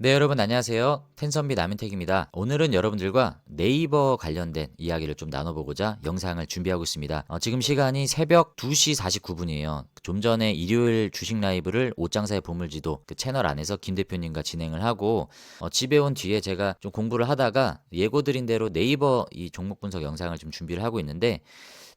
네, 여러분 안녕하세요. 텐선비 남인택입니다. 오늘은 여러분들과 네이버 관련된 이야기를 좀 나눠보고자 영상을 준비하고 있습니다. 지금 시간이 새벽 2시 49분이에요. 좀 전에 일요일 주식 라이브를 옷장사의 보물지도 그 채널 안에서 김 대표님과 진행을 하고 집에 온 뒤에 제가 좀 공부를 하다가 예고드린 대로 네이버 이 종목 분석 영상을 좀 준비를 하고 있는데,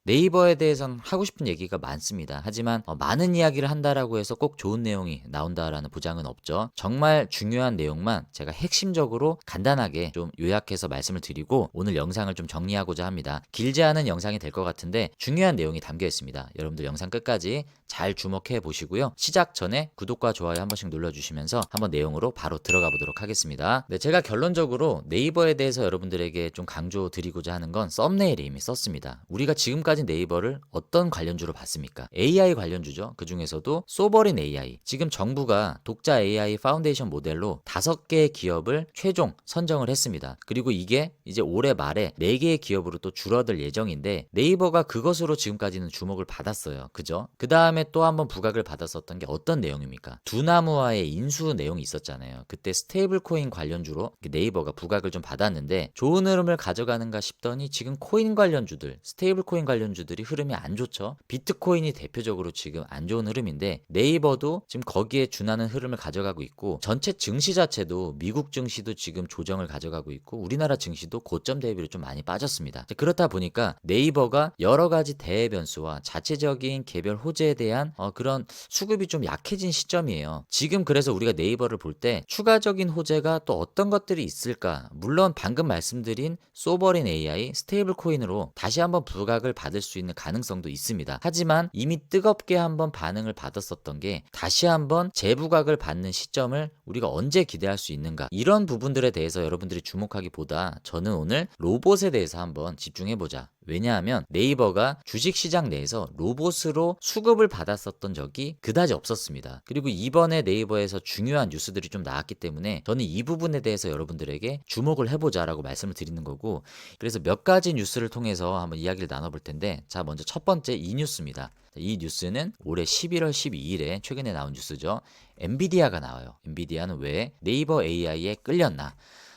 네이버에 대해서는 하고 싶은 얘기가 많습니다. 하지만 많은 이야기를 한다라고 해서 꼭 좋은 내용이 나온다라는 보장은 없죠. 정말 중요한 내용만 제가 핵심적으로 간단하게 좀 요약해서 말씀을 드리고 오늘 영상을 좀 정리하고자 합니다. 길지 않은 영상이 될 것 같은데 중요한 내용이 담겨 있습니다. 여러분들 영상 끝까지 잘 주목해 보시고요. 시작 전에 구독과 좋아요 한 번씩 눌러주시면서 한번 내용으로 바로 들어가 보도록 하겠습니다. 네, 제가 결론적으로 네이버에 대해서 여러분들에게 좀 강조 드리고자 하는 건 썸네일에 이미 썼습니다. 우리가 지금까지 네이버를 어떤 관련주로 봤습니까? AI 관련주죠. 그 중에서도 소버린 AI. 지금 정부가 독자 AI 파운데이션 모델로 5개의 기업을 최종 선정을 했습니다. 그리고 이게 이제 올해 말에 4개의 기업으로 또 줄어들 예정인데, 네이버가 그것으로 지금까지는 주목을 받았어요. 그죠? 그 다음에 또 한번 부각을 받았었던 게 어떤 내용입니까? 두나무와의 인수 내용이 있었잖아요. 그때 스테이블 코인 관련주로 네이버가 부각을 좀 받았는데 좋은 흐름을 가져가는가 싶더니 지금 코인 관련주들, 스테이블 코인 관련주들이 흐름이 안 좋죠. 비트코인이 대표적으로 지금 안 좋은 흐름인데 이버도 지금 거기에 준하는 흐름을 가져가고 있고, 전체 증시 자체도 미국 증시도 지금 조정을 가져가고 있고 우리나라 증시도 고점 대비로 좀 많이 빠졌습니다. 그렇다 보니까 네이버가 여러 가지 대외 변수와 자체적인 개별 호재에 대한 그런 수급이 좀 약해진 시점이에요. 지금 그래서 우리가 네이버를 볼 때 추가적인 호재가 또 어떤 것들이 있을까? 물론 방금 말씀드린 소버린 AI, 스테이블 코인으로 다시 한번 부각을 받을 수 있는 가능성도 있습니다. 하지만 이미 뜨겁게 한번 반응을 받았었던 게 다시 한번 재부각을 받는 시점을 우리가 언제 기대할 수 있는가? 이런 부분들에 대해서 여러분들이 주목하기보다 저는 오늘 로봇에 대해서 한번 집중해보자. 왜냐하면 네이버가 주식시장 내에서 로봇으로 수급을 받았었던 적이 그다지 없었습니다. 그리고 이번에 네이버에서 중요한 뉴스들이 좀 나왔기 때문에 저는 이 부분에 대해서 여러분들에게 주목을 해보자라고 말씀을 드리는 거고, 그래서 몇 가지 뉴스를 통해서 한번 이야기를 나눠볼 텐데, 자, 먼저 첫 번째 이 뉴스입니다. 이 뉴스는 올해 11월 12일에 최근에 나온 뉴스죠. 엔비디아가 나와요. 엔비디아는 왜 네이버 AI에 끌렸나?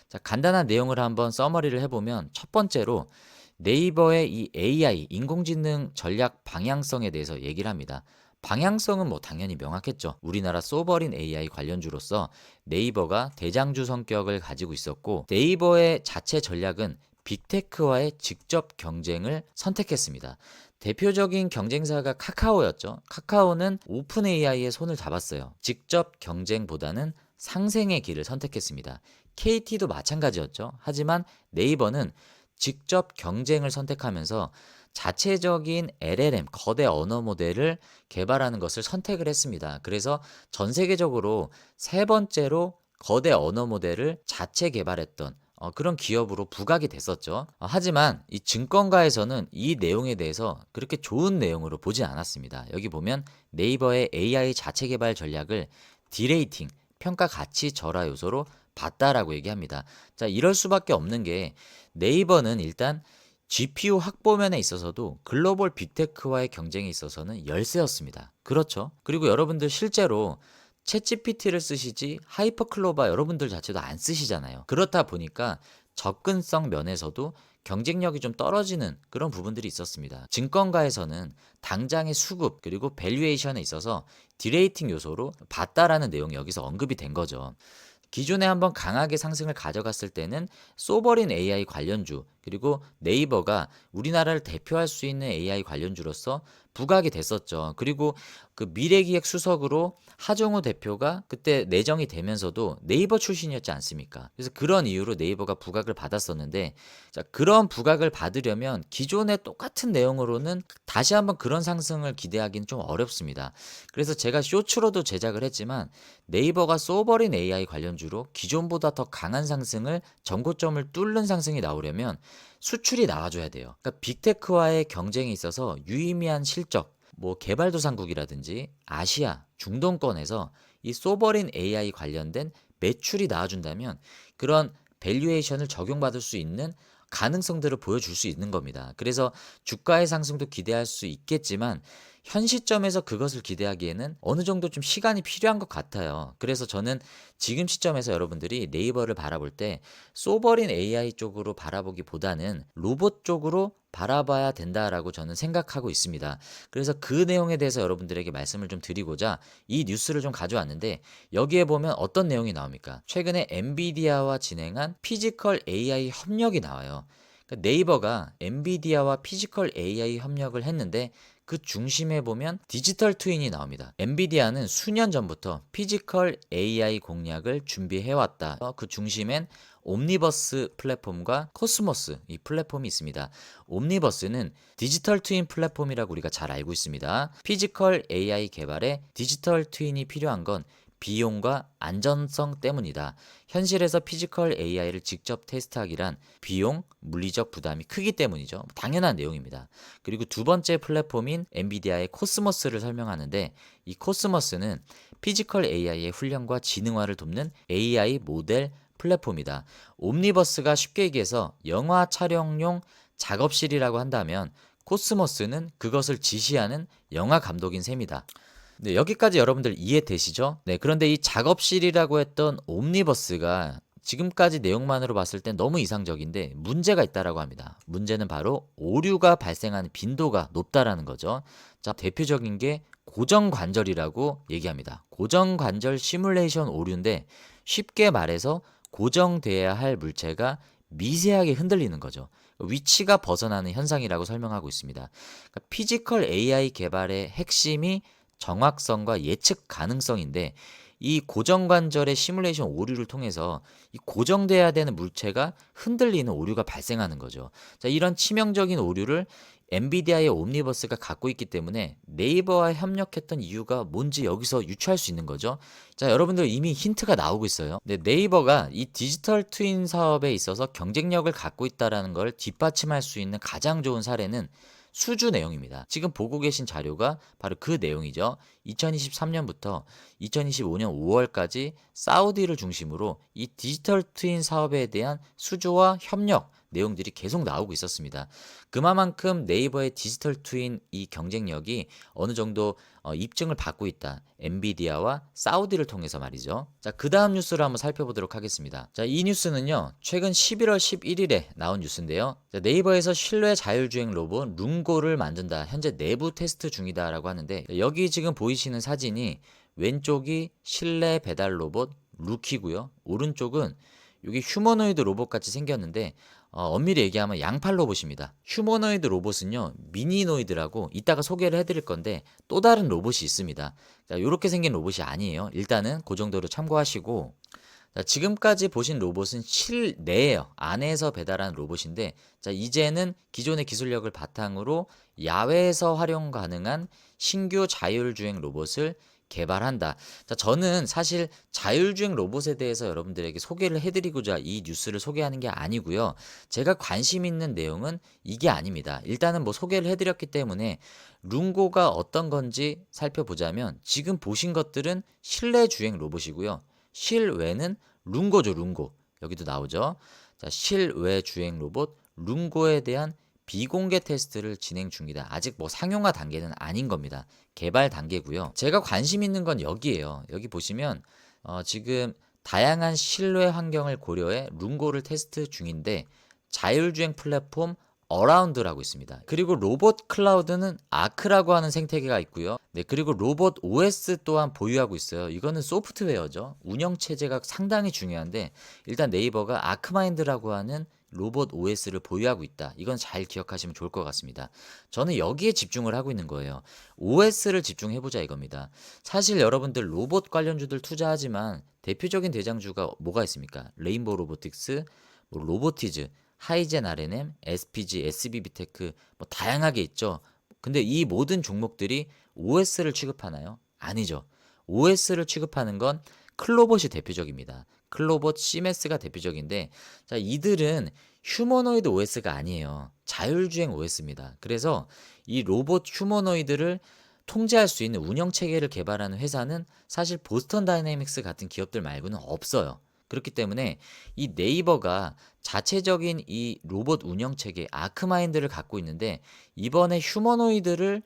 자, 간단한 내용을 한번 서머리를 해보면, 첫 번째로 네이버의 이 AI, 인공지능 전략 방향성에 대해서 얘기를 합니다. 방향성은 뭐 당연히 명확했죠. 우리나라 소버린 AI 관련주로서 네이버가 대장주 성격을 가지고 있었고, 네이버의 자체 전략은 빅테크와의 직접 경쟁을 선택했습니다. 대표적인 경쟁사가 카카오였죠. 카카오는 오픈 AI에 손을 잡았어요. 직접 경쟁보다는 상생의 길을 선택했습니다. KT도 마찬가지였죠. 하지만 네이버는 직접 경쟁을 선택하면서 자체적인 LLM, 거대 언어 모델을 개발하는 것을 선택을 했습니다. 그래서 전 세계적으로 세 번째로 거대 언어 모델을 자체 개발했던 그런 기업으로 부각이 됐었죠. 하지만 이 증권가에서는 이 내용에 대해서 그렇게 좋은 내용으로 보진 않았습니다. 여기 보면 네이버의 AI 자체 개발 전략을 디레이팅, 평가 가치 절하 요소로 봤다라고 얘기합니다. 자, 이럴 수밖에 없는 게 네이버는 일단 GPU 확보면에 있어서도 글로벌 빅테크와의 경쟁에 있어서는 열세였습니다. 그렇죠. 그리고 여러분들 실제로 챗GPT를 쓰시지 하이퍼클로바 여러분들 자체도 안 쓰시잖아요. 그렇다 보니까 접근성 면에서도 경쟁력이 좀 떨어지는 그런 부분들이 있었습니다. 증권가에서는 당장의 수급 그리고 밸류에이션에 있어서 디레이팅 요소로 봤다라는 내용이 여기서 언급이 된 거죠. 기존에 한번 강하게 상승을 가져갔을 때는 소버린 AI 관련주, 그리고 네이버가 우리나라를 대표할 수 있는 AI 관련주로서 부각이 됐었죠. 그리고 그 미래기획 수석으로 하정우 대표가 그때 내정이 되면서도 네이버 출신이었지 않습니까? 그래서 그런 이유로 네이버가 부각을 받았었는데, 자, 그런 부각을 받으려면 기존의 똑같은 내용으로는 다시 한번 그런 상승을 기대하기는 좀 어렵습니다. 그래서 제가 쇼츠로도 제작을 했지만 네이버가 소버린 AI 관련주로 기존보다 더 강한 상승을, 전고점을 뚫는 상승이 나오려면 수출이 나와줘야 돼요. 그러니까 빅테크와의 경쟁에 있어서 유의미한 실적, 뭐 개발도상국이라든지 아시아, 중동권에서 이 소버린 AI 관련된 매출이 나와준다면 그런 밸류에이션을 적용받을 수 있는 가능성들을 보여줄 수 있는 겁니다. 그래서 주가의 상승도 기대할 수 있겠지만 현 시점에서 그것을 기대하기에는 어느 정도 좀 시간이 필요한 것 같아요. 그래서 저는 지금 시점에서 여러분들이 네이버를 바라볼 때 소버린 AI 쪽으로 바라보기보다는 로봇 쪽으로 바라봐야 된다라고 저는 생각하고 있습니다. 그래서 그 내용에 대해서 여러분들에게 말씀을 좀 드리고자 이 뉴스를 좀 가져왔는데, 여기에 보면 어떤 내용이 나옵니까? 최근에 엔비디아와 진행한 피지컬 AI 협력이 나와요. 그러니까 네이버가 엔비디아와 피지컬 AI 협력을 했는데 그 중심에 보면 디지털 트윈이 나옵니다. 엔비디아는 수년 전부터 피지컬 AI 공략을 준비해왔다. 그 중심엔 옴니버스 플랫폼과 코스모스 이 플랫폼이 있습니다. 옴니버스는 디지털 트윈 플랫폼이라고 우리가 잘 알고 있습니다. 피지컬 AI 개발에 디지털 트윈이 필요한 건 비용과 안전성 때문이다. 현실에서 피지컬 AI를 직접 테스트하기란 비용, 물리적 부담이 크기 때문이죠. 당연한 내용입니다. 그리고 두 번째 플랫폼인 엔비디아의 코스모스를 설명하는데, 이 코스모스는 피지컬 AI의 훈련과 지능화를 돕는 AI 모델 플랫폼이다. 옴니버스가 쉽게 얘기해서 영화 촬영용 작업실이라고 한다면 코스모스는 그것을 지시하는 영화 감독인 셈이다. 네, 여기까지 여러분들 이해되시죠? 네, 그런데 이 작업실이라고 했던 옴니버스가 지금까지 내용만으로 봤을 땐 너무 이상적인데 문제가 있다라고 합니다. 문제는 바로 오류가 발생하는 빈도가 높다라는 거죠. 자, 대표적인 게 고정관절이라고 얘기합니다. 고정관절 시뮬레이션 오류인데, 쉽게 말해서 고정돼야 할 물체가 미세하게 흔들리는 거죠. 위치가 벗어나는 현상이라고 설명하고 있습니다. 그러니까 피지컬 AI 개발의 핵심이 정확성과 예측 가능성인데, 이 고정관절의 시뮬레이션 오류를 통해서 이 고정돼야 되는 물체가 흔들리는 오류가 발생하는 거죠. 자, 이런 치명적인 오류를 엔비디아의 옴니버스가 갖고 있기 때문에 네이버와 협력했던 이유가 뭔지 여기서 유추할 수 있는 거죠. 자, 여러분들 이미 힌트가 나오고 있어요. 네, 네이버가 이 디지털 트윈 사업에 있어서 경쟁력을 갖고 있다는 걸 뒷받침할 수 있는 가장 좋은 사례는 수주 내용입니다. 지금 보고 계신 자료가 바로 그 내용이죠. 2023년부터 2025년 5월까지 사우디를 중심으로 이 디지털 트윈 사업에 대한 수주와 협력 내용들이 계속 나오고 있었습니다. 그만큼 네이버의 디지털 트윈 이 경쟁력이 어느 정도 입증을 받고 있다. 엔비디아와 사우디를 통해서 말이죠. 자, 그 다음 뉴스를 한번 살펴보도록 하겠습니다. 자, 이 뉴스는요, 최근 11월 11일에 나온 뉴스인데요. 자, 네이버에서 실내 자율주행 로봇 룽고를 만든다. 현재 내부 테스트 중이다라고 하는데, 여기 지금 보이시는 사진이 왼쪽이 실내 배달 로봇 루키고요. 오른쪽은 여기 휴머노이드 로봇 같이 생겼는데, 엄밀히 얘기하면 양팔 로봇입니다. 휴머노이드 로봇은요, 미니노이드라고 이따가 소개를 해드릴 건데 또 다른 로봇이 있습니다. 자, 이렇게 생긴 로봇이 아니에요. 일단은 그 정도로 참고하시고, 자, 지금까지 보신 로봇은 실내예요. 안에서 배달하는 로봇인데, 자, 이제는 기존의 기술력을 바탕으로 야외에서 활용 가능한 신규 자율주행 로봇을 개발한다. 자, 저는 사실 자율주행 로봇에 대해서 여러분들에게 소개를 해드리고자 이 뉴스를 소개하는 게 아니고요. 제가 관심 있는 내용은 이게 아닙니다. 일단은 뭐 소개를 해드렸기 때문에 룽고가 어떤 건지 살펴보자면, 지금 보신 것들은 실내 주행 로봇이고요. 실외는 룽고죠, 룽고. 여기도 나오죠. 자, 실외 주행 로봇 룽고에 대한 비공개 테스트를 진행 중이다. 아직 뭐 상용화 단계는 아닌 겁니다. 개발 단계고요. 제가 관심 있는 건 여기에요. 여기 보시면 지금 다양한 실내 환경을 고려해 룽고를 테스트 중인데, 자율주행 플랫폼 어라운드라고 있습니다. 그리고 로봇 클라우드는 아크라고 하는 생태계가 있고요. 네, 그리고 로봇 OS 또한 보유하고 있어요. 이거는 소프트웨어죠. 운영 체제가 상당히 중요한데, 일단 네이버가 아크마인드라고 하는 로봇 OS를 보유하고 있다. 이건 잘 기억하시면 좋을 것 같습니다. 저는 여기에 집중을 하고 있는 거예요. OS를 집중해보자 이겁니다. 사실 여러분들 로봇 관련주들 투자하지만 대표적인 대장주가 뭐가 있습니까? 레인보우 로보틱스, 뭐 로보티즈, 하이젠 R&M, SPG, SBB테크 뭐 다양하게 있죠. 근데 이 모든 종목들이 OS를 취급하나요? 아니죠. OS를 취급하는 건 클로봇이 대표적입니다. 클로봇, 시메스가 대표적인데, 자, 이들은 휴머노이드 OS가 아니에요. 자율주행 OS입니다. 그래서 이 로봇 휴머노이드를 통제할 수 있는 운영 체계를 개발하는 회사는 사실 보스턴 다이내믹스 같은 기업들 말고는 없어요. 그렇기 때문에 이 네이버가 자체적인 이 로봇 운영 체계 아크마인드를 갖고 있는데 이번에 휴머노이드를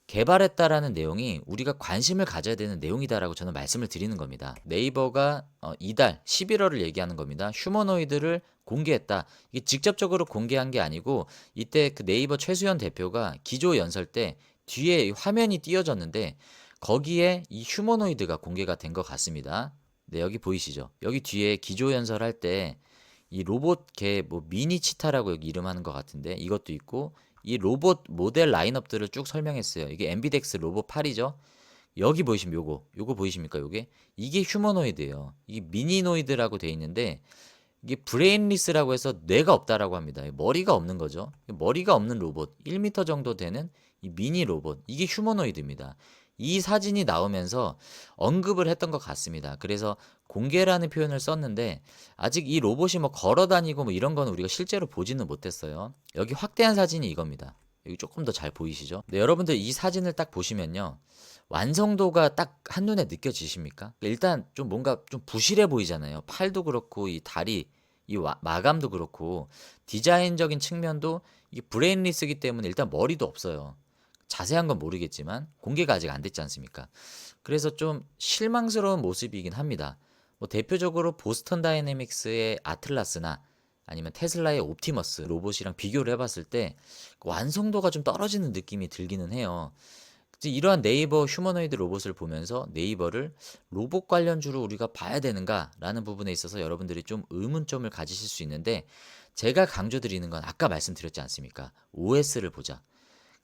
개발했다라는 내용이 우리가 관심을 가져야 되는 내용이다라고 저는 말씀을 드리는 겁니다. 네이버가 이달 11월을 얘기하는 겁니다. 휴머노이드를 공개했다. 이게 직접적으로 공개한 게 아니고 이때 그 네이버 최수연 대표가 기조 연설 때 뒤에 화면이 띄어졌는데 거기에 이 휴머노이드가 공개가 된 것 같습니다. 네, 여기 보이시죠? 여기 뒤에 기조 연설할 때 이 로봇 개 뭐 미니 치타라고 여기 이름하는 것 같은데 이것도 있고 이 로봇 모델 라인업들을 쭉 설명했어요. 이게 엠비덱스 로봇 8이죠. 여기 보이시면 요거 보이십니까? 이게 휴머노이드예요. 이게 미니노이드라고 돼 있는데 이게 브레인리스라고 해서 뇌가 없다라고 합니다. 머리가 없는 거죠. 머리가 없는 로봇 1m 정도 되는 이 미니 로봇 이게 휴머노이드입니다. 이 사진이 나오면서 언급을 했던 것 같습니다. 그래서 공개라는 표현을 썼는데 아직 이 로봇이 뭐 걸어 다니고 뭐 이런 건 우리가 실제로 보지는 못했어요. 여기 확대한 사진이 이겁니다. 여기 조금 더 잘 보이시죠? 네, 여러분들 이 사진을 딱 보시면요. 완성도가 딱 한눈에 느껴지십니까? 일단 좀 뭔가 좀 부실해 보이잖아요. 팔도 그렇고 이 다리 이 마감도 그렇고 디자인적인 측면도 이게 브레인리스기 때문에 일단 머리도 없어요. 자세한 건 모르겠지만 공개가 아직 안 됐지 않습니까? 그래서 좀 실망스러운 모습이긴 합니다. 뭐 대표적으로 보스턴 다이내믹스의 아틀라스나 아니면 테슬라의 옵티머스 로봇이랑 비교를 해봤을 때 완성도가 좀 떨어지는 느낌이 들기는 해요. 이러한 네이버 휴머노이드 로봇을 보면서 네이버를 로봇 관련주로 우리가 봐야 되는가라는 부분에 있어서 여러분들이 좀 의문점을 가지실 수 있는데 제가 강조드리는 건 아까 말씀드렸지 않습니까? OS를 보자.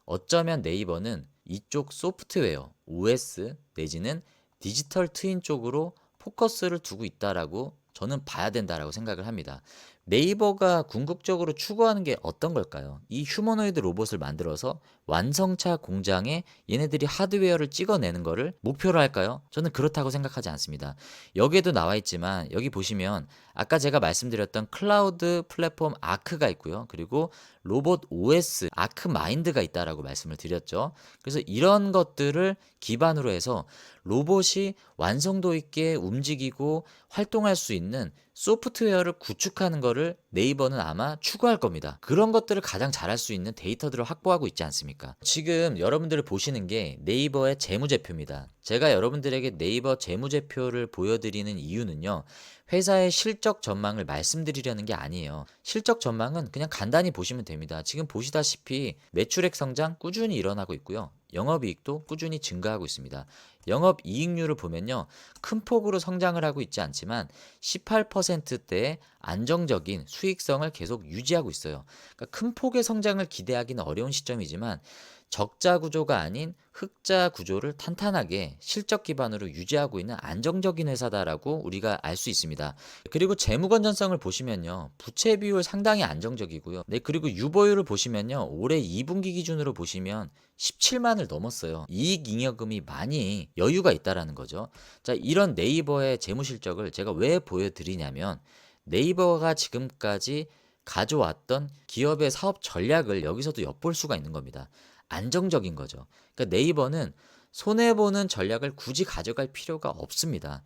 어쩌면 네이버는 이쪽 소프트웨어, OS 내지는 디지털 트윈 쪽으로 포커스를 두고 있다라고 저는 봐야 된다라고 생각을 합니다. 네이버가 궁극적으로 추구하는 게 어떤 걸까요? 이 휴머노이드 로봇을 만들어서 완성차 공장에 얘네들이 하드웨어를 찍어내는 거를 목표로 할까요? 저는 그렇다고 생각하지 않습니다. 여기에도 나와 있지만 여기 보시면 아까 제가 말씀드렸던 클라우드 플랫폼 아크가 있고요. 그리고 로봇 OS 아크 마인드가 있다라고 말씀을 드렸죠. 그래서 이런 것들을 기반으로 해서 로봇이 완성도 있게 움직이고 활동할 수 있는 소프트웨어를 구축하는 거를 네이버는 아마 추구할 겁니다. 그런 것들을 가장 잘할 수 있는 데이터들을 확보하고 있지 않습니까? 지금 여러분들이 보시는 게 네이버의 재무제표입니다. 제가 여러분들에게 네이버 재무제표를 보여드리는 이유는요. 회사의 실적 전망을 말씀드리려는 게 아니에요. 실적 전망은 그냥 간단히 보시면 됩니다. 지금 보시다시피 매출액 성장 꾸준히 일어나고 있고요. 영업이익도 꾸준히 증가하고 있습니다. 영업이익률을 보면요. 큰 폭으로 성장을 하고 있지 않지만 18%대의 안정적인 수익성을 계속 유지하고 있어요. 그러니까 큰 폭의 성장을 기대하기는 어려운 시점이지만 적자 구조가 아닌 흑자 구조를 탄탄하게 실적 기반으로 유지하고 있는 안정적인 회사다라고 우리가 알 수 있습니다. 그리고 재무 건전성을 보시면요. 부채 비율 상당히 안정적이고요. 네, 그리고 유보율을 보시면요. 올해 2분기 기준으로 보시면 17만을 넘었어요. 이익 잉여금이 많이 여유가 있다라는 거죠. 자, 이런 네이버의 재무 실적을 제가 왜 보여드리냐면 네이버가 지금까지 가져왔던 기업의 사업 전략을 여기서도 엿볼 수가 있는 겁니다. 안정적인 거죠. 그러니까 네이버는 손해보는 전략을 굳이 가져갈 필요가 없습니다.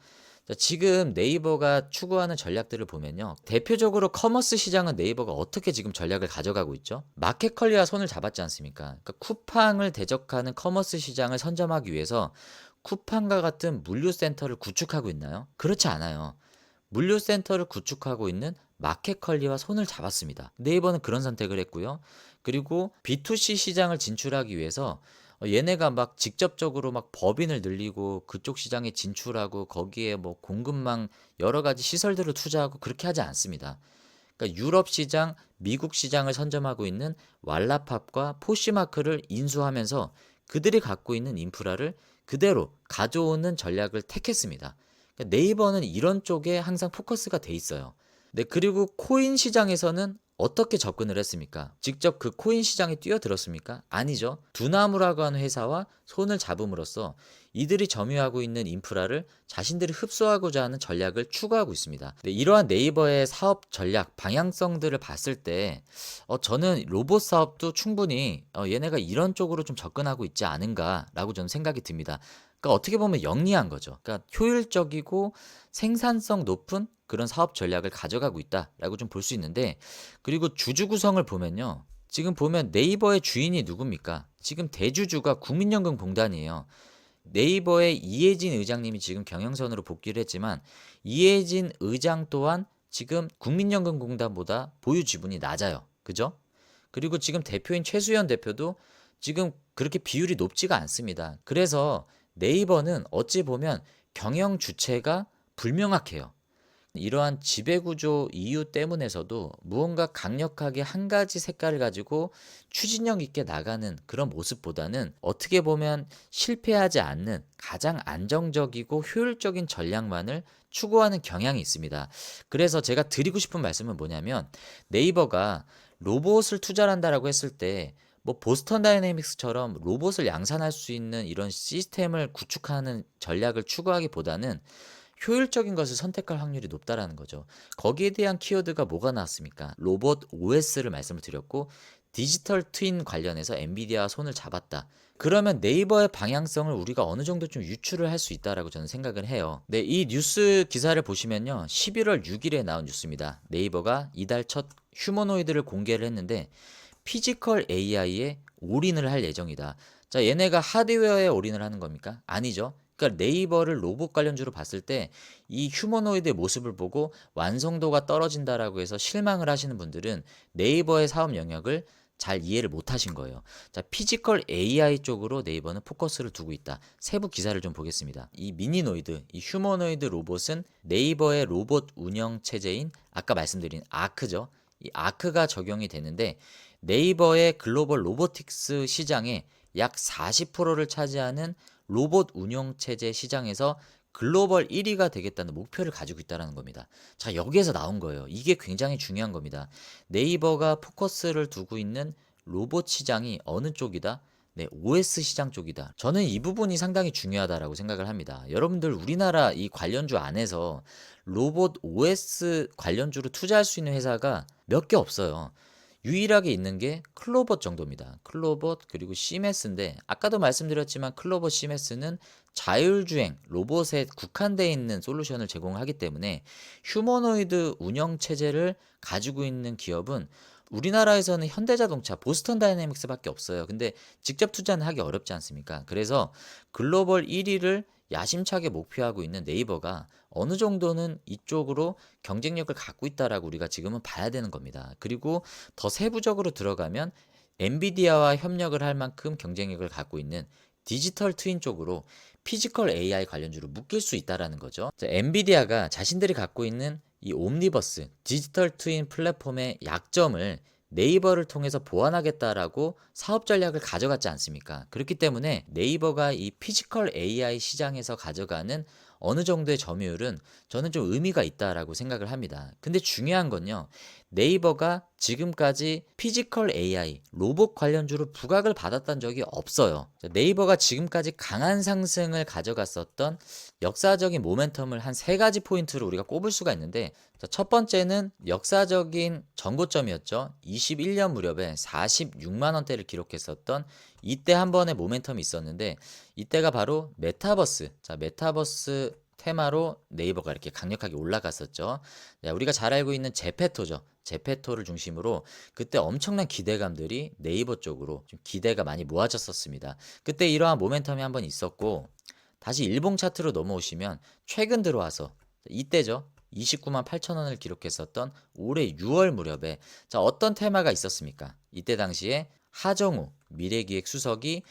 자, 지금 네이버가 추구하는 전략들을 보면요. 대표적으로 커머스 시장은 네이버가 어떻게 지금 전략을 가져가고 있죠? 마켓컬리와 손을 잡았지 않습니까? 그러니까 쿠팡을 대적하는 커머스 시장을 선점하기 위해서 쿠팡과 같은 물류센터를 구축하고 있나요? 그렇지 않아요. 물류센터를 구축하고 있는 마켓컬리와 손을 잡았습니다. 네이버는 그런 선택을 했고요. 그리고 B2C 시장을 진출하기 위해서 얘네가 막 직접적으로 막 법인을 늘리고 그쪽 시장에 진출하고 거기에 뭐 공급망 여러 가지 시설들을 투자하고 그렇게 하지 않습니다. 그러니까 유럽 시장, 미국 시장을 선점하고 있는 왈라팝과 포시마크를 인수하면서 그들이 갖고 있는 인프라를 그대로 가져오는 전략을 택했습니다. 그러니까 네이버는 이런 쪽에 항상 포커스가 돼 있어요. 네, 그리고 코인 시장에서는 어떻게 접근을 했습니까? 직접 그 코인 시장에 뛰어들었습니까? 아니죠. 두나무라고 하는 회사와 손을 잡음으로써 이들이 점유하고 있는 인프라를 자신들이 흡수하고자 하는 전략을 추구하고 있습니다. 네, 이러한 네이버의 사업 전략, 방향성들을 봤을 때 저는 로봇 사업도 충분히 얘네가 이런 쪽으로 좀 접근하고 있지 않은가라고 저는 생각이 듭니다. 그러니까 어떻게 보면 영리한 거죠. 그러니까 효율적이고 생산성 높은 그런 사업 전략을 가져가고 있다라고 좀 볼 수 있는데, 그리고 주주 구성을 보면요. 지금 보면 네이버의 주인이 누굽니까? 지금 대주주가 국민연금공단이에요. 네이버의 이해진 의장님이 지금 경영선으로 복귀를 했지만, 이해진 의장 또한 지금 국민연금공단보다 보유 지분이 낮아요. 그죠? 그리고 지금 대표인 최수연 대표도 지금 그렇게 비율이 높지가 않습니다. 그래서 네이버는 어찌 보면 경영 주체가 불명확해요. 이러한 지배구조 이유 때문에서도 무언가 강력하게 한 가지 색깔을 가지고 추진력 있게 나가는 그런 모습보다는 어떻게 보면 실패하지 않는 가장 안정적이고 효율적인 전략만을 추구하는 경향이 있습니다. 그래서 제가 드리고 싶은 말씀은 뭐냐면, 네이버가 로봇을 투자한다라고 했을 때 뭐 보스턴 다이내믹스처럼 로봇을 양산할 수 있는 이런 시스템을 구축하는 전략을 추구하기보다는 효율적인 것을 선택할 확률이 높다라는 거죠. 거기에 대한 키워드가 뭐가 나왔습니까? 로봇 OS를 말씀을 드렸고, 디지털 트윈 관련해서 엔비디아와 손을 잡았다. 그러면 네이버의 방향성을 우리가 어느 정도 좀 유추를 할 수 있다라고 저는 생각을 해요. 네, 이 뉴스 기사를 보시면요. 11월 6일에 나온 뉴스입니다. 네이버가 이달 첫 휴머노이드를 공개를 했는데, 피지컬 AI에 올인을 할 예정이다. 자, 얘네가 하드웨어에 올인을 하는 겁니까? 아니죠. 그러니까 네이버를 로봇 관련주로 봤을 때 이 휴머노이드의 모습을 보고 완성도가 떨어진다라고 해서 실망을 하시는 분들은 네이버의 사업 영역을 잘 이해를 못 하신 거예요. 자, 피지컬 AI 쪽으로 네이버는 포커스를 두고 있다. 세부 기사를 좀 보겠습니다. 이 미니노이드, 이 휴머노이드 로봇은 네이버의 로봇 운영 체제인 아까 말씀드린 아크죠. 이 아크가 적용이 되는데, 네이버의 글로벌 로보틱스 시장의 약 40%를 차지하는 로봇 운영 체제 시장에서 글로벌 1위가 되겠다는 목표를 가지고 있다는 겁니다. 자, 여기에서 나온 거예요. 이게 굉장히 중요한 겁니다. 네이버가 포커스를 두고 있는 로봇 시장이 어느 쪽이다? 네, OS 시장 쪽이다. 저는 이 부분이 상당히 중요하다라고 생각을 합니다. 여러분들 우리나라 이 관련주 안에서 로봇 OS 관련주로 투자할 수 있는 회사가 몇 개 없어요. 유일하게 있는 게 클로봇 정도입니다. 클로봇 그리고 시메스인데, 아까도 말씀드렸지만 클로봇 시메스는 자율주행 로봇에 국한되어 있는 솔루션을 제공하기 때문에 휴머노이드 운영 체제를 가지고 있는 기업은 우리나라에서는 현대자동차, 보스턴 다이내믹스밖에 없어요. 근데 직접 투자는 하기 어렵지 않습니까? 그래서 글로벌 1위를 야심차게 목표하고 있는 네이버가 어느 정도는 이쪽으로 경쟁력을 갖고 있다라고 우리가 지금은 봐야 되는 겁니다. 그리고 더 세부적으로 들어가면 엔비디아와 협력을 할 만큼 경쟁력을 갖고 있는 디지털 트윈 쪽으로 피지컬 AI 관련주로 묶일 수 있다라는 거죠. 자, 엔비디아가 자신들이 갖고 있는 이 옴니버스 디지털 트윈 플랫폼의 약점을 네이버를 통해서 보완하겠다라고 사업 전략을 가져갔지 않습니까? 그렇기 때문에 네이버가 이 피지컬 AI 시장에서 가져가는 어느 정도의 점유율은 저는 좀 의미가 있다라고 생각을 합니다. 근데 중요한 건요. 네이버가 지금까지 피지컬 AI, 로봇 관련주로 부각을 받았던 적이 없어요. 네이버가 지금까지 강한 상승을 가져갔었던 역사적인 모멘텀을 한 세 가지 포인트로 우리가 꼽을 수가 있는데, 첫 번째는 역사적인 전고점이었죠. 21년 무렵에 46만 원대를 기록했었던 이때 한 번의 모멘텀이 있었는데, 이때가 바로 메타버스. 자, 메타버스 테마로 네이버가 이렇게 강력하게 올라갔었죠. 자, 우리가 잘 알고 있는 제페토죠. 제페토를 중심으로 그때 엄청난 기대감들이 네이버 쪽으로 좀 기대가 많이 모아졌었습니다. 그때 이러한 모멘텀이 한 번 있었고, 다시 일봉 차트로 넘어오시면 최근 들어와서 이때죠. 29만 8천 원을 기록했었던 올해 6월 무렵에 자, 어떤 테마가 있었습니까? 이때 당시에 하정우 미래기획 수석이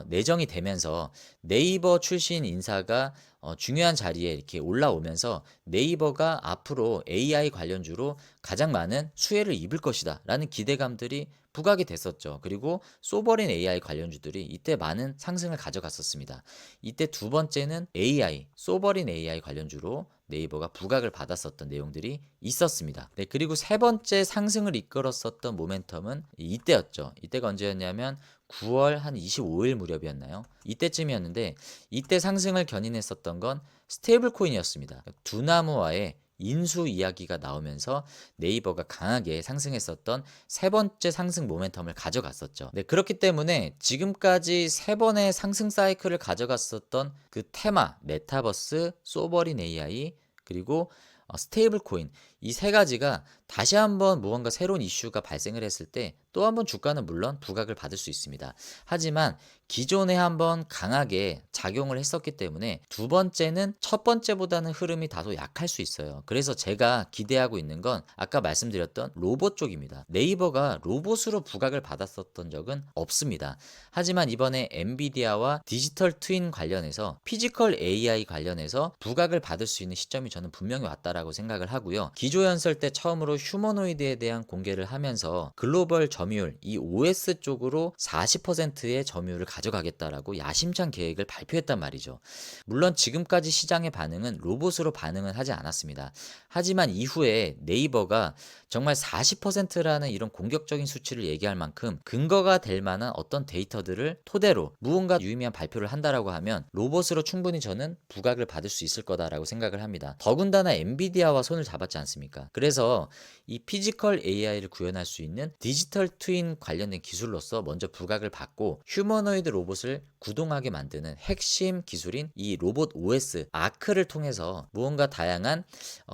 내정이 되면서 네이버 출신 인사가 중요한 자리에 이렇게 올라오면서 네이버가 앞으로 AI 관련주로 가장 많은 수혜를 입을 것이다 라는 기대감들이 부각이 됐었죠. 그리고 소버린 AI 관련주들이 이때 많은 상승을 가져갔었습니다. 이때 두 번째는 AI, 소버린 AI 관련주로 네이버가 부각을 받았었던 내용들이 있었습니다. 네, 그리고 세 번째 상승을 이끌었었던 모멘텀은 이때였죠. 이때가 언제였냐면 9월 한 25일 무렵이었나요? 이때쯤이었는데, 이때 상승을 견인했었던 건 스테이블 코인이었습니다. 두나무와의 인수 이야기가 나오면서 네이버가 강하게 상승했었던 세 번째 상승 모멘텀을 가져갔었죠. 네, 그렇기 때문에 지금까지 세 번의 상승 사이클을 가져갔었던 그 테마, 메타버스, 소버린 AI, 그리고 스테이블 코인, 이 세 가지가 다시 한번 무언가 새로운 이슈가 발생을 했을 때 또 한번 주가는 물론 부각을 받을 수 있습니다. 하지만 기존에 한번 강하게 작용을 했었기 때문에 두 번째는 첫 번째보다는 흐름이 다소 약할 수 있어요. 그래서 제가 기대하고 있는 건 아까 말씀드렸던 로봇 쪽입니다. 네이버가 로봇으로 부각을 받았었던 적은 없습니다. 하지만 이번에 엔비디아와 디지털 트윈 관련해서 피지컬 AI 관련해서 부각을 받을 수 있는 시점이 저는 분명히 왔다라고 생각을 하고요. 기조연설 때 처음으로 휴머노이드에 대한 공개를 하면서 글로벌 점유율, 이 OS 쪽으로 40%의 점유율을 가져가겠다라고 야심찬 계획을 발표했단 말이죠. 물론 지금까지 시장의 반응은 로봇으로 반응은 하지 않았습니다. 하지만 이후에 네이버가 정말 40%라는 이런 공격적인 수치를 얘기할 만큼 근거가 될 만한 어떤 데이터들을 토대로 무언가 유의미한 발표를 한다라고 하면 로봇으로 충분히 저는 부각을 받을 수 있을 거다라고 생각을 합니다. 더군다나 엔비디아와 손을 잡았지 않습니까? 그래서 이 피지컬 AI를 구현할 수 있는 디지털 트윈 관련된 기술로서 먼저 부각을 받고 휴머노이드 로봇을 구동하게 만드는 핵심 기술인 이 로봇 OS 아크를 통해서 무언가 다양한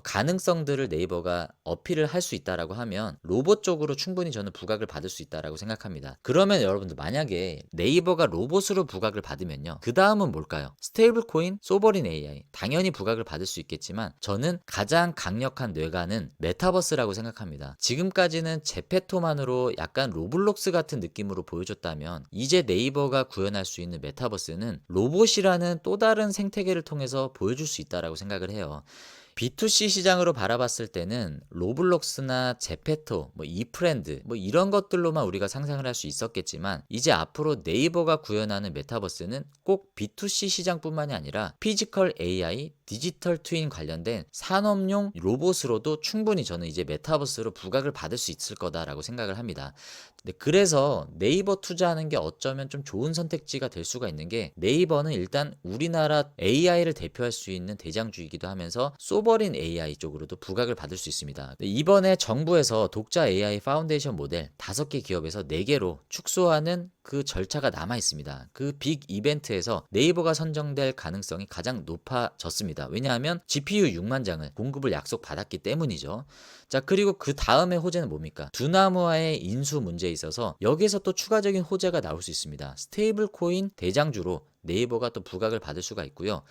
가능성들을 네이버가 어필을 할 수 있다라고 하면 로봇 쪽으로 충분히 저는 부각을 받을 수 있다라고 생각합니다. 그러면 여러분들 만약에 네이버가 로봇으로 부각을 받으면요, 그 다음은 뭘까요? 스테이블 코인, 소버린 AI, 당연히 부각을 받을 수 있겠지만 저는 가장 강력한 뇌관은 메타버스라고 생각합니다. 지금까지는 제페토만으로 약간 로블록스 같은 느낌으로 보여줬다면 이제 네이버가 구현할 수 있는 메타버스는 로봇이라는 또 다른 생태계를 통해서 보여줄 수 있다라고 생각을 해요. B2C 시장으로 바라봤을 때는 로블록스나 제페토, 이프렌드 이런 것들로만 우리가 상상을 할 수 있었겠지만 이제 앞으로 네이버가 구현하는 메타버스는 꼭 B2C 시장뿐만이 아니라 피지컬 AI, 디지털 트윈 관련된 산업용 로봇으로도 충분히 저는 이제 메타버스로 부각을 받을 수 있을 거다라고 생각을 합니다. 그래서 네이버 투자하는 게 어쩌면 좀 좋은 선택지가 될 수가 있는 게 네이버는 일단 우리나라 AI를 대표할 수 있는 대장주이기도 하면서 소버린 AI 쪽으로도 부각을 받을 수 있습니다. 이번에 정부에서 독자 AI 파운데이션 모델 5개 기업에서 4개로 축소하는 그 절차가 남아 있습니다. 그 빅 이벤트에서 네이버가 선정될 가능성이 가장 높아졌습니다. 왜냐하면 GPU 6만 장을 공급을 약속받았기 때문이죠. 자, 그리고 그 다음에 호재는 뭡니까? 두나무와의 인수 문제에 있어서 여기에서 또 추가적인 호재가 나올 수 있습니다. 스테이블 코인 대장주로 네이버가 또 부각을 받을 수가 있고요.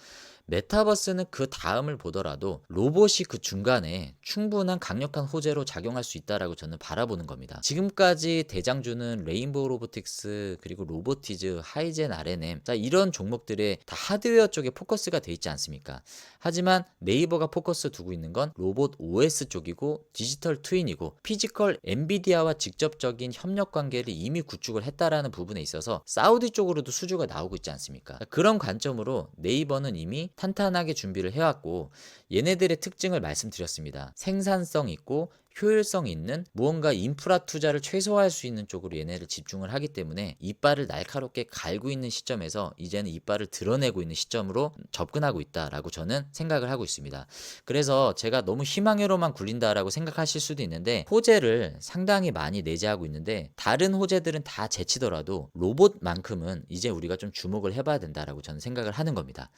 메타버스는 그 다음을 보더라도 로봇이 그 중간에 충분한 강력한 호재로 작용할 수 있다라고 저는 바라보는 겁니다. 지금까지 대장주는 레인보우 로보틱스, 그리고 로보티즈, 하이젠 RNM, 자, 이런 종목들에 다 하드웨어 쪽에 포커스가 돼 있지 않습니까? 하지만 네이버가 포커스 두고 있는 건 로봇 OS 쪽이고 디지털 트윈이고 피지컬 엔비디아와 직접적인 협력 관계를 이미 구축을 했다라는 부분에 있어서 사우디 쪽으로도 수주가 나오고 있지 않습니까? 그런 관점으로 네이버는 이미 탄탄하게 준비를 해왔고 얘네들의 특징을 말씀드렸습니다. 생산성 있고 효율성 있는 무언가 인프라 투자를 최소화할 수 있는 쪽으로 얘네를 집중을 하기 때문에 이빨을 날카롭게 갈고 있는 시점에서 이제는 이빨을 드러내고 있는 시점으로 접근하고 있다라고 저는 생각을 하고 있습니다. 그래서 제가 너무 희망회로만 굴린다라고 생각하실 수도 있는데 호재를 상당히 많이 내재하고 있는데 다른 호재들은 다 제치더라도 로봇만큼은 이제 우리가 좀 주목을 해봐야 된다라고 저는 생각을 하는 겁니다.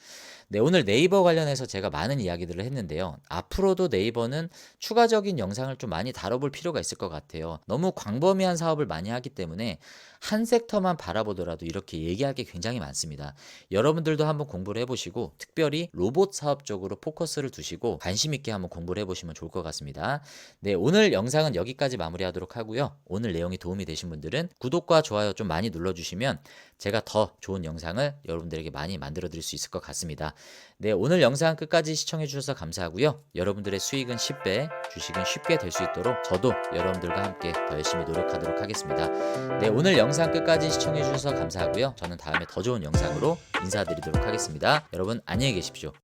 네, 오늘 네이버 관련해서 제가 많은 이야기들을 했는데요. 앞으로도 네이버는 추가적인 영상을 좀 많이 다뤄볼 필요가 있을 것 같아요. 너무 광범위한 사업을 많이 하기 때문에 한 섹터만 바라보더라도 이렇게 얘기할 게 굉장히 많습니다. 여러분들도 한번 공부를 해보시고 특별히 로봇 사업 쪽으로 포커스를 두시고 관심 있게 한번 공부를 해보시면 좋을 것 같습니다. 네, 오늘 영상은 여기까지 마무리하도록 하고요. 오늘 내용이 도움이 되신 분들은 구독과 좋아요 좀 많이 눌러주시면 제가 더 좋은 영상을 여러분들에게 많이 만들어 드릴 수 있을 것 같습니다. 네, 오늘 영상 끝까지 시청해 주셔서 감사하고요. 여러분들의 수익은 10배, 주식은 쉽게 될 수 있도록 저도 여러분들과 함께 더 열심히 노력하도록 하겠습니다. 네, 오늘 영상 끝까지 시청해 주셔서 감사하고요. 저는 다음에 더 좋은 영상으로 인사드리도록 하겠습니다. 여러분 안녕히 계십시오.